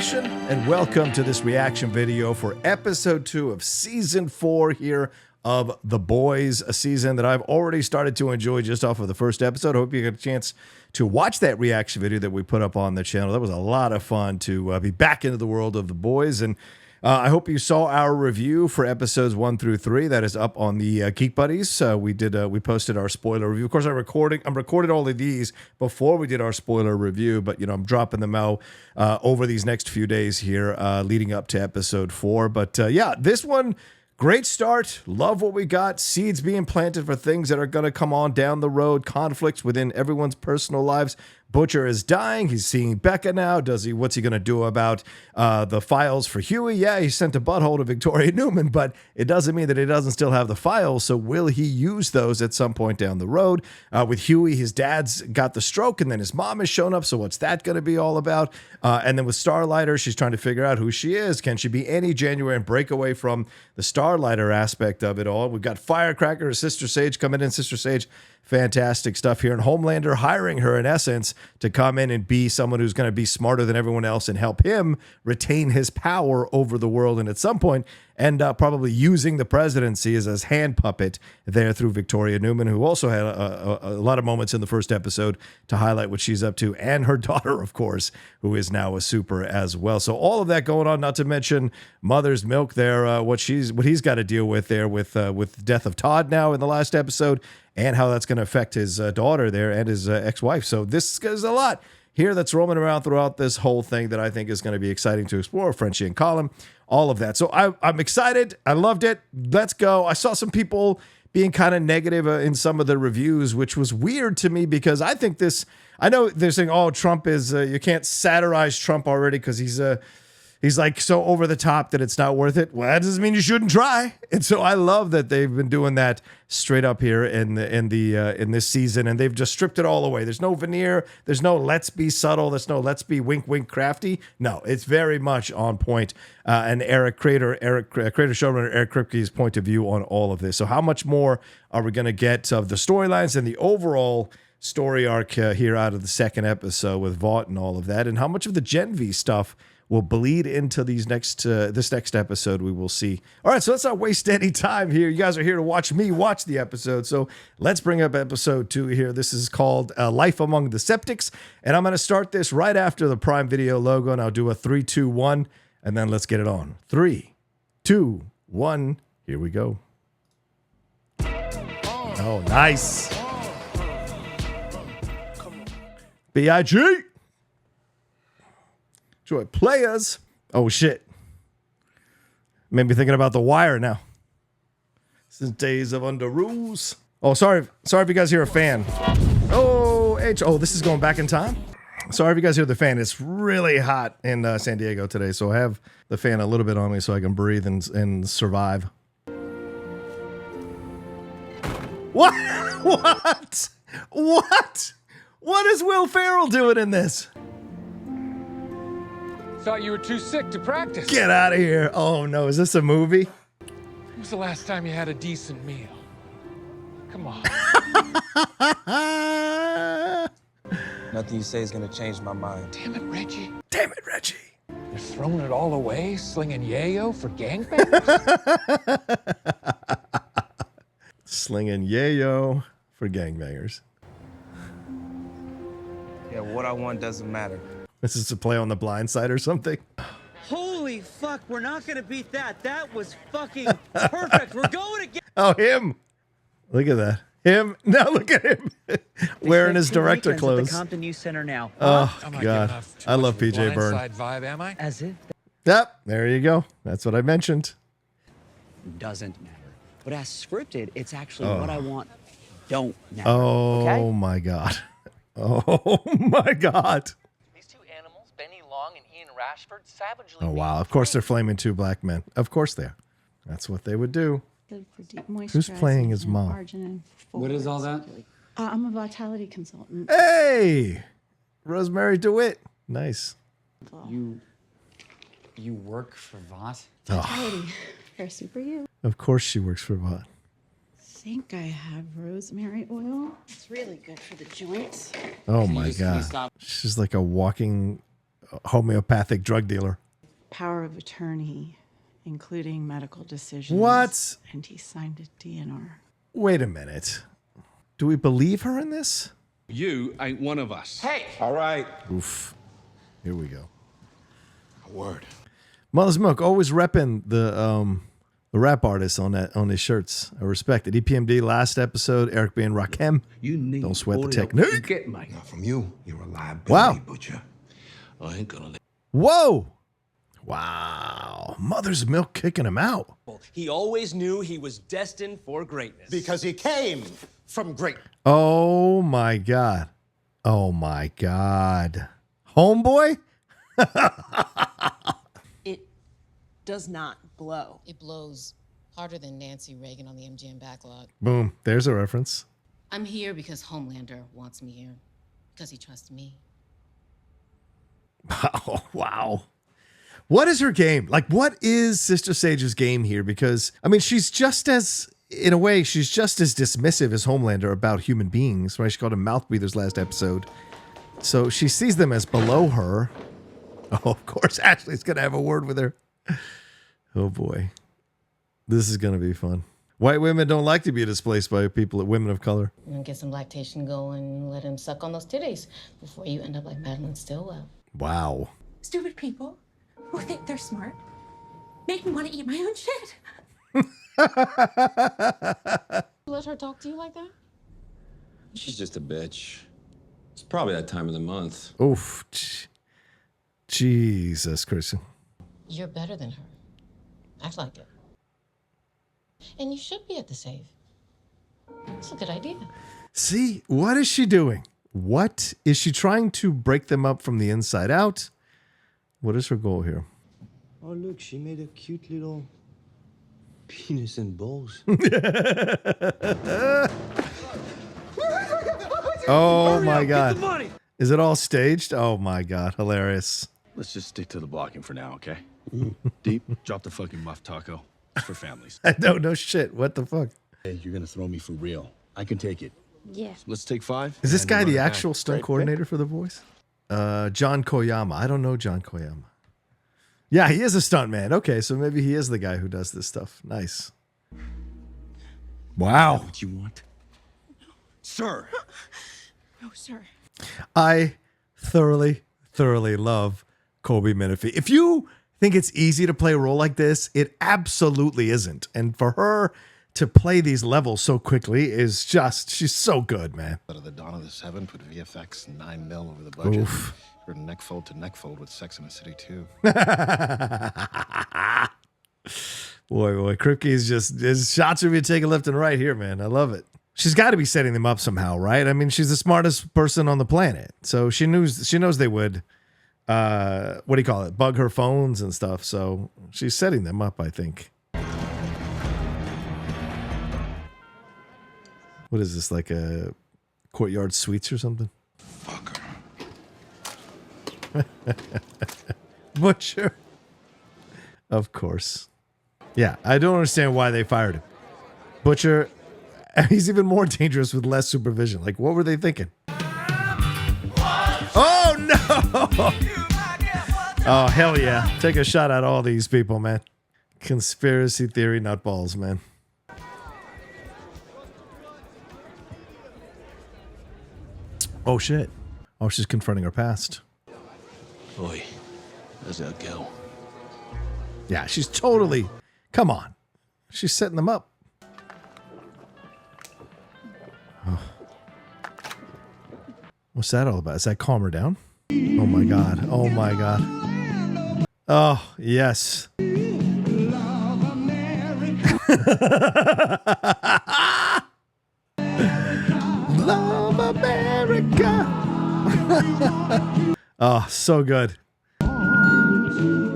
Nation, and welcome to this reaction video for episode 2 of season 4 here of The Boys, a season that I've already started to enjoy just off of the first episode. I hope you get a chance to watch that reaction video that we put up on the channel. That was a lot of fun to be back into the world of The Boys, and I hope you saw our review for episodes 1 through 3. That is up on the Geek Buddies. We posted our spoiler review. Of course, I'm recorded all of these before we did our spoiler review, but I'm dropping them out over these next few days here, leading up to episode 4. But yeah, this one, great start. Love what we got. Seeds being planted for things that are going to come on down the road. Conflicts within everyone's personal lives. Butcher is dying. He's seeing Becca now. What's he going to do about the files for Huey? Yeah, he sent a butthole to Victoria Neuman, but it doesn't mean that he doesn't still have the files. So will he use those at some point down the road? With Huey, his dad's got the stroke, and then his mom has shown up. So what's that going to be all about? And then with Starlighter, she's trying to figure out who she is. Can she be Annie January and break away from the Starlighter aspect of it all? We've got Firecracker, Sister Sage coming in. Sister Sage, fantastic stuff here. And Homelander hiring her, in essence, to come in and be someone who's going to be smarter than everyone else and help him retain his power over the world. And at some point, end up probably using the presidency as his hand puppet there through Victoria Neuman, who also had a lot of moments in the first episode to highlight what she's up to, and her daughter, of course, who is now a super as well. So all of that going on, not to mention Mother's Milk there, what he's got to deal with there with the death of Todd now in the last episode, and how that's going to affect his daughter there and his ex-wife. So this is a lot here that's roaming around throughout this whole thing that I think is going to be exciting to explore. Frenchie and Colin, all of that. So I'm excited. I loved it. Let's go. I saw some people being kind of negative in some of the reviews, which was weird to me because I think I know they're saying, oh, Trump is, you can't satirize Trump already because he's like so over the top that it's not worth it. Well, that doesn't mean you shouldn't try. And so I love that they've been doing that straight up here in this season, and they've just stripped it all away. There's no veneer. There's no let's be subtle. There's no let's be wink wink crafty. No, it's very much on point. And creator showrunner Eric Kripke's point of view on all of this. So how much more are we going to get of the storylines and the overall story arc here out of the second episode with Vought and all of that, and how much of the Gen V stuff will bleed into this next episode? We will see. All right, so let's not waste any time here. You guys are here to watch me watch the episode, so let's bring up episode 2 here. This is called Life Among the Septics, and I'm going to start this right after the Prime Video logo, and I'll do a 3, 2, 1, and then let's get it on. 3, 2, 1, here we go. Oh, nice. B.I.G. Joy players. Oh shit. Made me thinking about The Wire now. Since days of Under Rules. Oh, sorry if you guys hear a fan. Oh, this is going back in time. Sorry if you guys hear the fan. It's really hot in San Diego today, so I have the fan a little bit on me so I can breathe and survive. What? What is Will Ferrell doing in this? Thought you were too sick to practice. Get out of here. Oh no, is this a movie? When was the last time you had a decent meal? Come on. Nothing you say is gonna change my mind. Damn it, Reggie. Damn it, Reggie. You're throwing it all away, slinging yayo for gangbangers? Slinging yayo for gangbangers. Yeah, what I want doesn't matter. This is a play on The Blind Side or something. Holy fuck, we're not gonna beat that. That was fucking perfect. We're going again. Oh, him. Look at that. Him. Now look at him. Wearing his director clothes. At the Compton Youth Center now. Oh, Am I God. giving off too I much love of a PJ Byrne. Blindside vibe, am I? As if Yep. There you go. That's what I mentioned. that doesn't matter. But as scripted, it's actually what I want don't matter. Oh, okay? my God. Oh, my God. These two animals, Benny Long and Ian Rashford, savagely. Oh, wow. Of course they're flaming 2 black men. Of course they are. That's what they would do. Good for deep Who's playing his moisturizing mom? arginine What is all that? I'm a vitality consultant. Hey, Rosemary DeWitt. Nice. You work for Vought? Vitality for super you. Of course she works for Vought. Think I have rosemary oil. It's really good for the joints. Oh Can you my just- can you God. stop? She's like a walking homeopathic drug dealer. Power of attorney, including medical decisions. What? And he signed a DNR. Wait a minute. Do we believe her in this? You ain't one of us. Hey! All right. Oof. Here we go. A word. Mother's Milk always repping the rap artists on his shirts. I respect it. EPMD last episode, Eric being Rakim. You need Don't sweat the all the help technique. you get, mate. Now, from you, you're a liability, Wow. Butcher. I ain't gonna let. Whoa. Wow. Mother's Milk kicking him out. He always knew he was destined for greatness. Because he came from great. Oh my God. Oh my God. Homeboy? It does not blow. It blows harder than Nancy Reagan on the MGM backlog. Boom. There's a reference. I'm here because Homelander wants me here. Because he trusts me. Oh, wow. What is her game? Like, what is Sister Sage's game here? Because, I mean, she's just as, in a way, she's just as dismissive as Homelander about human beings, right? She called them mouth breathers last episode. So she sees them as below her. Oh, of course, Ashley's going to have a word with her. Oh, boy. This is going to be fun. White women don't like to be displaced by women of color. You know, get some lactation going, let him suck on those titties before you end up like Madeline Stillwell. Wow. Stupid people who think they're smart make me want to eat my own shit. Let her talk to you like that? She's just a bitch. It's probably that time of the month. Oof. Jesus, Christian. You're better than her. Act like it. And you should be at the save. That's a good idea. See, what is she doing? What is she trying to break them up from the inside out? What is her goal here? Oh, look, she made a cute little penis and balls. Oh my God. Is it all staged? Oh my God. Hilarious. Let's just stick to the blocking for now, okay? Deep, drop the fucking muff taco. It's for families. I don't know shit. What the fuck? Hey, you're gonna throw me for real. I can take it. Yeah. Let's take 5. Is this and guy run the it back. actual stunt Great, coordinator for The Boys? John Koyama. I don't know John Koyama. Yeah, he is a stunt man. Okay, so maybe he is the guy who does this stuff. Nice. Wow. What you want? Sir. No, sir. I thoroughly love Kobe Menifee. If you think it's easy to play a role like this, it absolutely isn't. And for her to play these levels so quickly is just, she's so good, man. Out of the dawn of the 7th with VFX 9 mil over the budget. Oof. You're neck fold to neck fold with Sex in the City too. Boy, Kripke's just, his shots are being taken left and right here, man. I love it. She's got to be setting them up somehow, right? I mean, she's the smartest person on the planet. So she knows they would, what do you call it? Bug her phones and stuff. So she's setting them up, I think. What is this, like a Courtyard Suites or something? Fucker. Butcher. Of course. Yeah, I don't understand why they fired him. Butcher, he's even more dangerous with less supervision. Like, what were they thinking? Oh, no! Oh, hell yeah. Take a shot at all these people, man. Conspiracy theory nutballs, man. Oh, shit. Oh, she's confronting her past. Boy, how's that go? Yeah, she's totally... Come on. She's setting them up. Oh. What's that all about? Is that calm her down? Oh, my God. Oh, my God. Oh, yes. Love America. Oh, so good.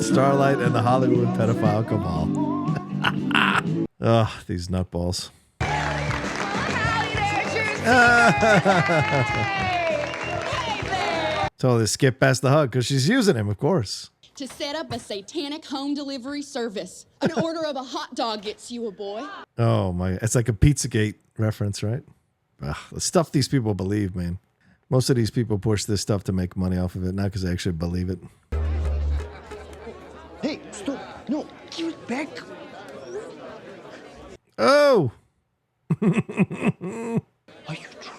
Starlight and the Hollywood pedophile cabal. Oh, these nutballs. So they skip past the hug because she's using him, of course. To set up a satanic home delivery service. An order of a hot dog gets you a boy. Oh my, it's like a Pizzagate reference, right? Ugh, the stuff these people believe, man. Most of these people push this stuff to make money off of it, not because they actually believe it. back. Oh. Are you drunk?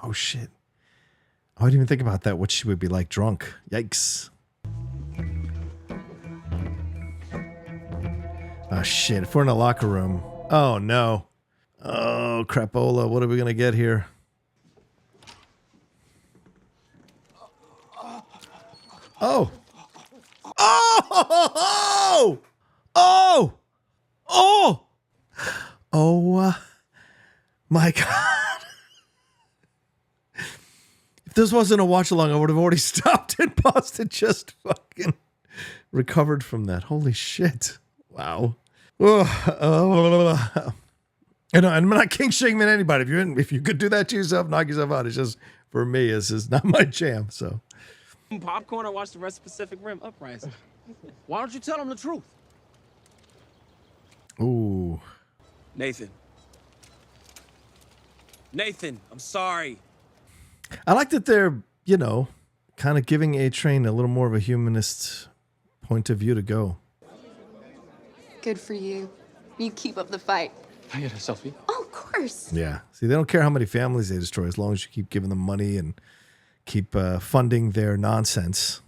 Oh, shit. I didn't even think about that, what she would be like drunk. Yikes. Oh, shit. If we're in a locker room. Oh, no. Oh, crapola. What are we going to get here? Oh. Oh! Oh! Oh! Oh, my God. If this wasn't a watch along, I would have already stopped and paused and just fucking recovered from that. Holy shit. Wow. Oh, and I'm not king shaming anybody. If you could do that to yourself, knock yourself out. It's just, for me, this is not my jam, so. Popcorn or watch the rest of Pacific Rim Uprising. Why don't you tell them the truth? Ooh. Nathan, I'm sorry. I like that they're, you know, kind of giving A-Train a little more of a humanist point of view to go. Good for you. You keep up the fight. I get a selfie. Oh, of course. Yeah. See, they don't care how many families they destroy as long as you keep giving them money and keep funding their nonsense.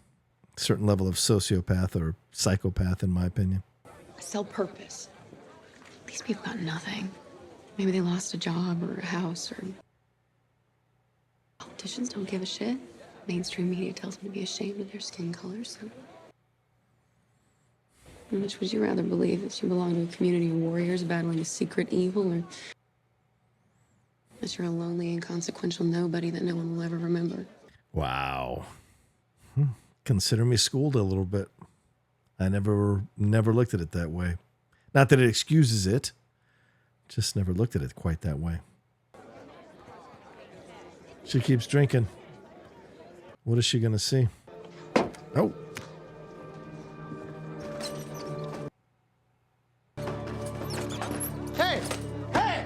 A certain level of sociopath or psychopath, in my opinion. Sell purpose. These people got nothing. Maybe they lost a job or a house or... Politicians don't give a shit. Mainstream media tells them to be ashamed of their skin color, so... Which would you rather believe, that you belong to a community of warriors battling a secret evil, or that you're a lonely, inconsequential nobody that no one will ever remember? Wow. Consider me schooled a little bit. I never looked at it that way. Not that it excuses it. Just never looked at it quite that way. She keeps drinking. What is she going to see? Oh. Hey! Hey!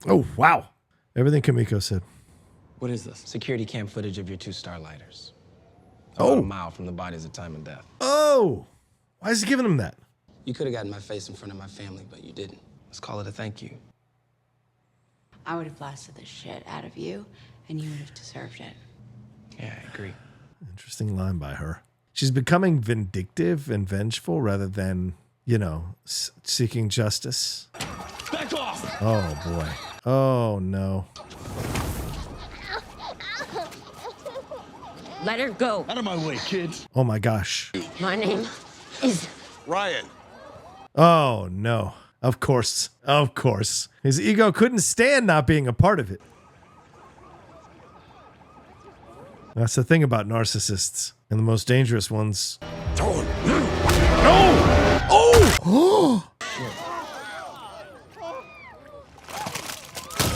Oh, wow. Everything Kamiko said. What is this? Security cam footage of your two Starlighters. Oh. About a mile from the bodies of time and death. Oh. Why is he giving him that? You could have gotten my face in front of my family, but you didn't. Let's call it a thank you. I would have blasted the shit out of you, and you would have deserved it. Yeah, I agree. Interesting line by her. She's becoming vindictive and vengeful rather than, you know, seeking justice. Back off! Oh, boy. Oh, no. Let her go. Out of my way, kids. Oh, my gosh. My name is Ryan. Oh, no. Of course. Of course. His ego couldn't stand not being a part of it. That's the thing about narcissists. And the most dangerous ones. Oh! Oh!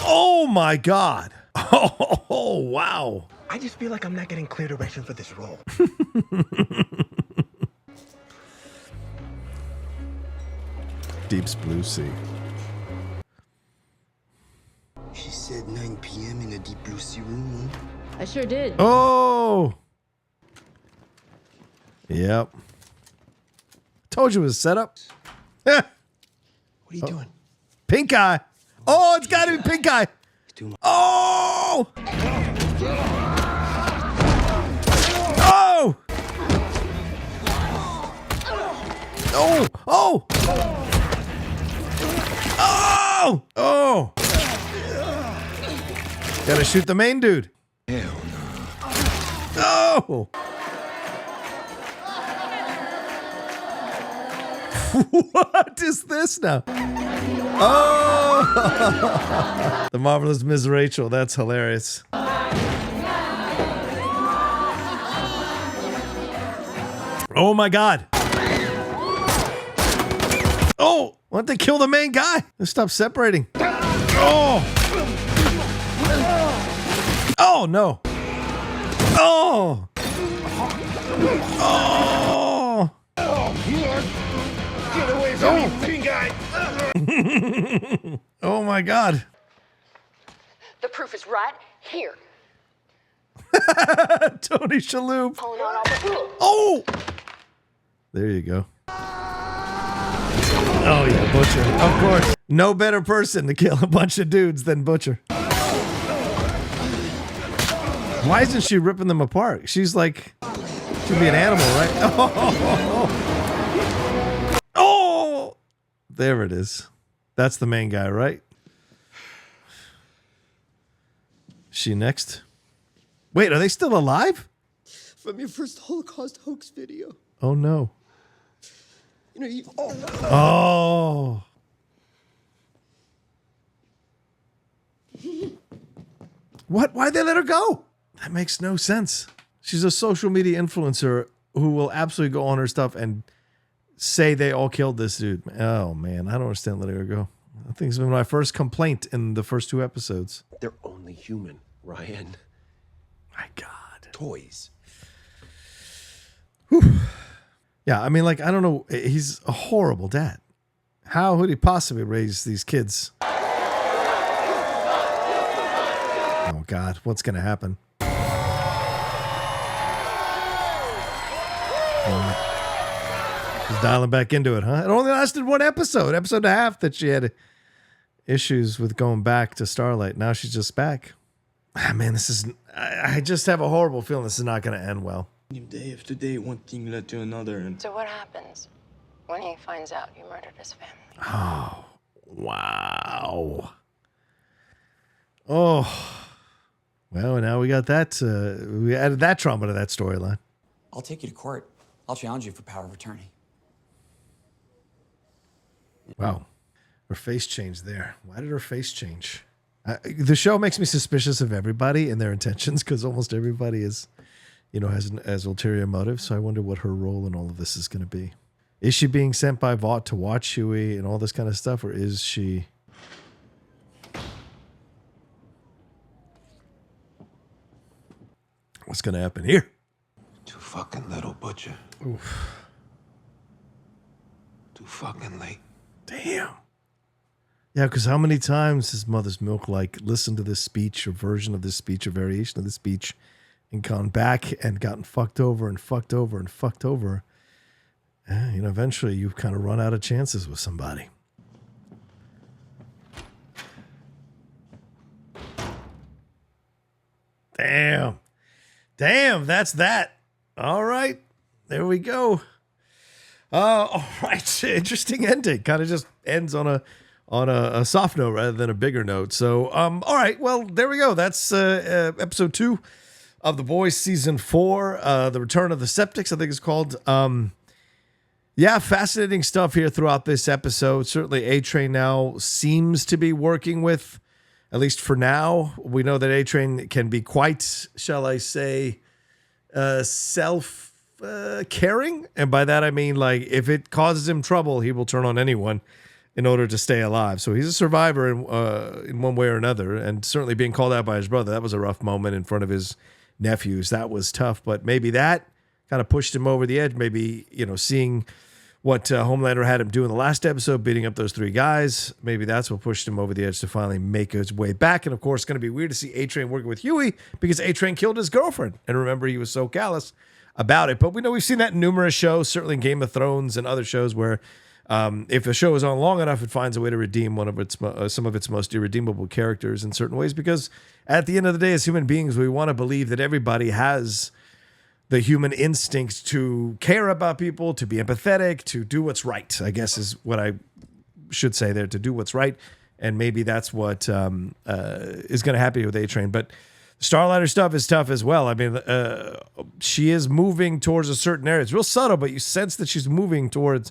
Oh, my God. Oh, wow. I just feel like I'm not getting clear direction for this role. Deep's blue sea. She said 9 p.m. in a deep blue sea room, huh? I sure did. Oh! Yep. Told you it was a setup. What are you doing? Pink eye. Oh, it's got to be pink eye. Oh! Oh! Oh! Oh! Oh! Oh! Gotta shoot the main dude. Hell no. Oh! What is this now? Oh! The Marvelous Ms. Rachel. That's hilarious. Oh my God. Oh! Why don't they kill the main guy? Let's stop separating. Oh! Oh no! Oh! Oh! Get away from me, pink guy! Oh my God. The proof is right here. Tony Shalhoub. Oh! There you go. Oh, yeah, Butcher. Of course. No better person to kill a bunch of dudes than Butcher. Why isn't she ripping them apart? She's like, she'd be an animal, right? Oh! There it is. That's the main guy, right? She next? Wait, are they still alive? From your first Holocaust hoax video. Oh, no. You know, you... Oh. What? Why'd they let her go? That makes no sense. She's a social media influencer who will absolutely go on her stuff and say they all killed this dude. Oh, man. I don't understand letting her go. I think it's been my first complaint in the first 2 episodes. They're only human, Ryan. My God. Toys. Whew. Yeah, I mean, like, I don't know. He's a horrible dad. How would he possibly raise these kids? Oh, God. What's going to happen? She's dialing back into it, huh? It only lasted 1 episode and a half that she had issues with going back to Starlight. Now she's just back. Ah, man, this is... I just have a horrible feeling this is not going to end well. Day after day, one thing led to another, and... So what happens when he finds out you murdered his family? Oh, wow. Oh. Well, now we got that. We added that trauma to that storyline. I'll take you to court. I'll challenge you for power of attorney. Wow. Her face changed there. Why did her face change? The show makes me suspicious of everybody and their intentions because almost everybody is, has ulterior motives. So I wonder what her role in all of this is going to be. Is she being sent by Vought to watch Huey and all this kind of stuff, or is she... What's going to happen here? Too fucking little, Butcher. Oof. Too fucking late. Damn. Yeah, because how many times has Mother's Milk listened to this speech or version of this speech or variation of this speech and gone back and gotten fucked over and fucked over and fucked over? Eventually you kind of run out of chances with somebody. Damn. Damn, that's that. All right. There we go. All right. Interesting ending. Kind of just ends on a soft note rather than a bigger note. So, all right. Well, there we go. That's episode 2 of The Boys season 4. The Return of the Septics, I think it's called. Yeah, fascinating stuff here throughout this episode. Certainly A-Train now seems to be working with, at least for now. We know that A-Train can be quite, shall I say, self-caring. And by that, I mean, like, if it causes him trouble, he will turn on anyone in order to stay alive. So he's a survivor in one way or another. And certainly being called out by his brother, that was a rough moment in front of his nephews. That was tough. But maybe that kind of pushed him over the edge. Maybe, seeing what Homelander had him do in the last episode, beating up those 3 guys. Maybe that's what pushed him over the edge to finally make his way back. And of course, it's going to be weird to see A-Train working with Huey because A-Train killed his girlfriend. And remember, he was so callous about it. But we know we've seen that in numerous shows, certainly in Game of Thrones and other shows where if a show is on long enough, it finds a way to redeem one of its some of its most irredeemable characters in certain ways. Because at the end of the day, as human beings, we want to believe that everybody has the human instinct to care about people, to be empathetic, to do what's right, I guess is what I should say there, to do what's right. And maybe that's what is going to happen with A-Train. But Starlighter stuff is tough as well. I mean, she is moving towards a certain area. It's real subtle, but you sense that she's moving towards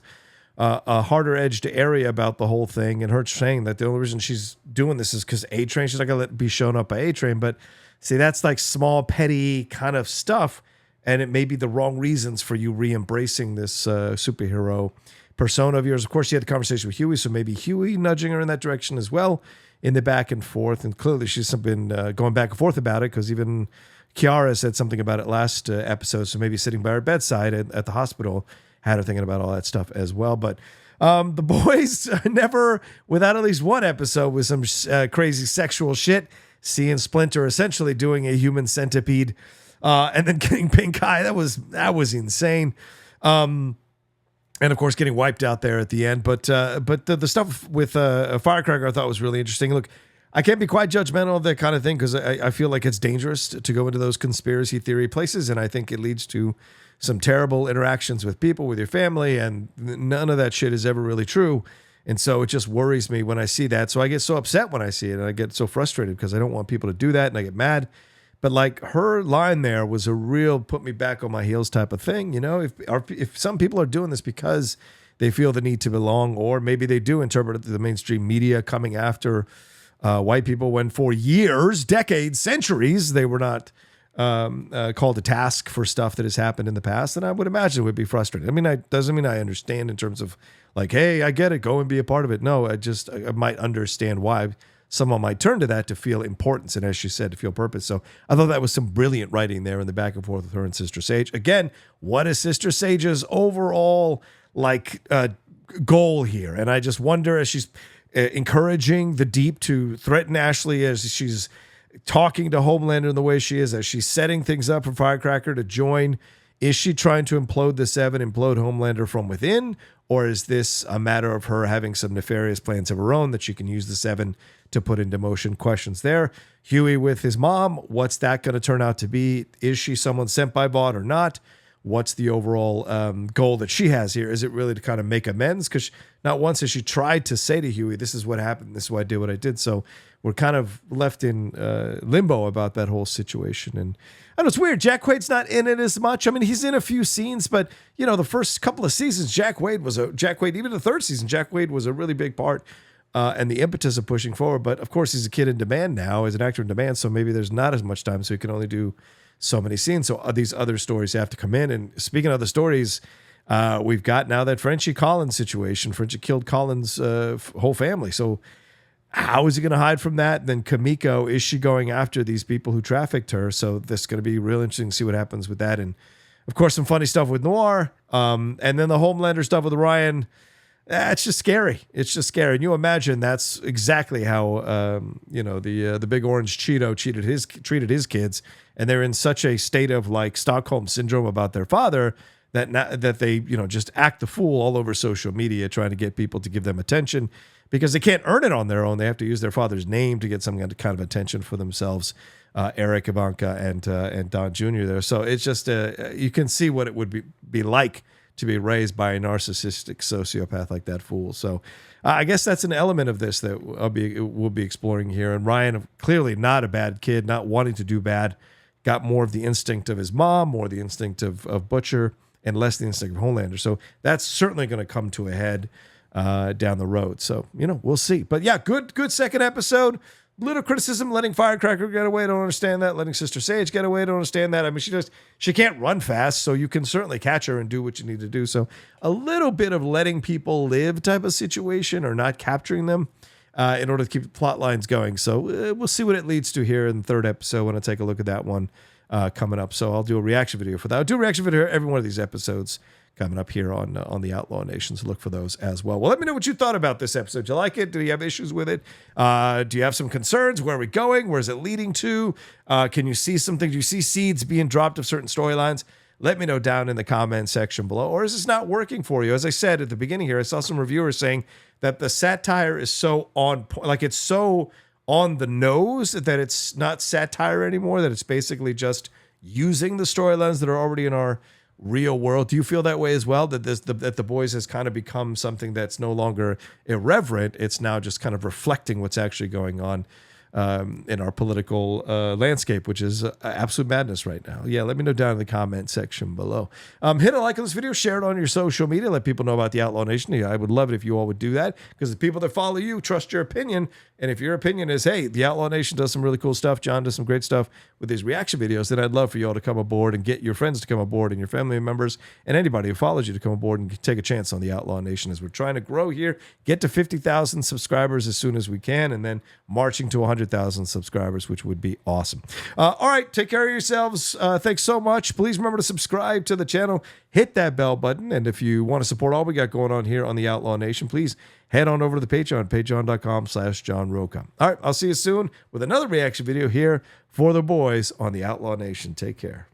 a harder edged area about the whole thing. And her saying that the only reason she's doing this is because A-Train, she's not going to be shown up by A-Train. But see, that's like small, petty kind of stuff. And it may be the wrong reasons for you re-embracing this superhero persona of yours. Of course, you had the conversation with Huey, so maybe Huey nudging her in that direction as well in the back and forth. And clearly she's been going back and forth about it because even Kiara said something about it last episode. So maybe sitting by her bedside at the hospital had her thinking about all that stuff as well. But the boys never, without at least one episode with some crazy sexual shit, seeing Splinter essentially doing a human centipede, and then getting pink eye. That was insane. And of course, getting wiped out there at the end. But the stuff with Firecracker I thought was really interesting. Look, I can't be quite judgmental of that kind of thing because I feel like it's dangerous to go into those conspiracy theory places, and I think it leads to some terrible interactions with people, with your family, and none of that shit is ever really true. And so it just worries me when I see that. So I get so upset when I see it, and I get so frustrated because I don't want people to do that, and I get mad. But like her line there was a real put me back on my heels type of thing. You know, if some people are doing this because they feel the need to belong, or maybe they do interpret the mainstream media coming after white people when for years, decades, centuries, they were not called to task for stuff that has happened in the past, then I would imagine it would be frustrating. I mean, it doesn't mean I understand in terms of like, hey, I get it, go and be a part of it. No, I might understand why someone might turn to that to feel importance and, as she said, to feel purpose. So I thought that was some brilliant writing there in the back and forth with her and Sister Sage. Again, what is Sister Sage's overall goal here? And I just wonder, as she's encouraging the Deep to threaten Ashley, as she's talking to Homelander in the way she is, as she's setting things up for Firecracker to join, is she trying to implode the Seven, implode Homelander from within? Or is this a matter of her having some nefarious plans of her own that she can use the Seven to put into motion? Questions there. Huey with his mom, what's that going to turn out to be? Is she someone sent by Vought or not? What's the overall goal that she has here? Is it really to kind of make amends? Because not once has she tried to say to Huey, this is what happened, this is why I did what I did. So we're kind of left in limbo about that whole situation. And I know it's weird. Jack Quaid's not in it as much. I mean, he's in a few scenes, but you know, the first couple of seasons, Jack Quaid, even the third season, Jack Quaid was a really big part and the impetus of pushing forward. But of course, he's a kid in demand now, as an actor in demand. So maybe there's not as much time, so he can only do so many scenes. So these other stories have to come in. And speaking of the stories, we've got now that Frenchie Collins situation. Frenchie killed Collins' whole family. So how is he going to hide from that? Then Kamiko, is she going after these people who trafficked her? So this is going to be real interesting to see what happens with that. And of course, some funny stuff with Noir. And then the Homelander stuff with Ryan. It's just scary. It's just scary. And you imagine that's exactly how the big orange Cheeto treated his kids, and they're in such a state of like Stockholm syndrome about their father that they just act the fool all over social media, trying to get people to give them attention because they can't earn it on their own. They have to use their father's name to get some kind of attention for themselves. Eric, Ivanka, and Don Jr. there. So it's just you can see what it would be like to be raised by a narcissistic sociopath like that fool. So I guess that's an element of this that we'll be exploring here. And Ryan, clearly not a bad kid, not wanting to do bad, got more of the instinct of his mom, more the instinct of Butcher, and less the instinct of Homelander. So that's certainly going to come to a head down the road. So, we'll see. But yeah, good second episode. Little criticism, letting Firecracker get away, don't understand that. Letting Sister Sage get away, don't understand that. I mean, she can't run fast, so you can certainly catch her and do what you need to do. So a little bit of letting people live type of situation, or not capturing them in order to keep the plot lines going. So we'll see what it leads to here in the third episode when I take a look at that one coming up. So I'll do a reaction video for that. I'll do a reaction video every one of these episodes coming up here on the Outlaw Nation. So look for those as well. Well, let me know what you thought about this episode. Do you like it? Do you have issues with it? Do you have some concerns? Where are we going? Where is it leading to? Can you see something? Do you see seeds being dropped of certain storylines? Let me know down in the comment section below. Or is this not working for you? As I said at the beginning here, I saw some reviewers saying that the satire is so on point, like it's so on the nose that it's not satire anymore, that it's basically just using the storylines that are already in our real world. Do you feel that way as well? That that The Boys has kind of become something that's no longer irreverent. It's now just kind of reflecting what's actually going on in our political landscape, which is absolute madness right now. Yeah, let me know down in the comment section below. Hit a like on this video, share it on your social media, let people know about the Outlaw Nation. I would love it if you all would do that, because the people that follow you trust your opinion. And if your opinion is, hey, the Outlaw Nation does some really cool stuff, John does some great stuff with these reaction videos, then I'd love for you all to come aboard and get your friends to come aboard and your family members and anybody who follows you to come aboard and take a chance on the Outlaw Nation, as we're trying to grow here, get to 50,000 subscribers as soon as we can, and then marching to 100,000 100,000 subscribers, which would be awesome. All right, take care of yourselves. Thanks so much. Please remember to subscribe to the channel. Hit that bell button. And if you want to support all we got going on here on the Outlaw Nation, please head on over to the Patreon, patreon.com/John Rocha. All right, I'll see you soon with another reaction video here for the boys on the Outlaw Nation. Take care.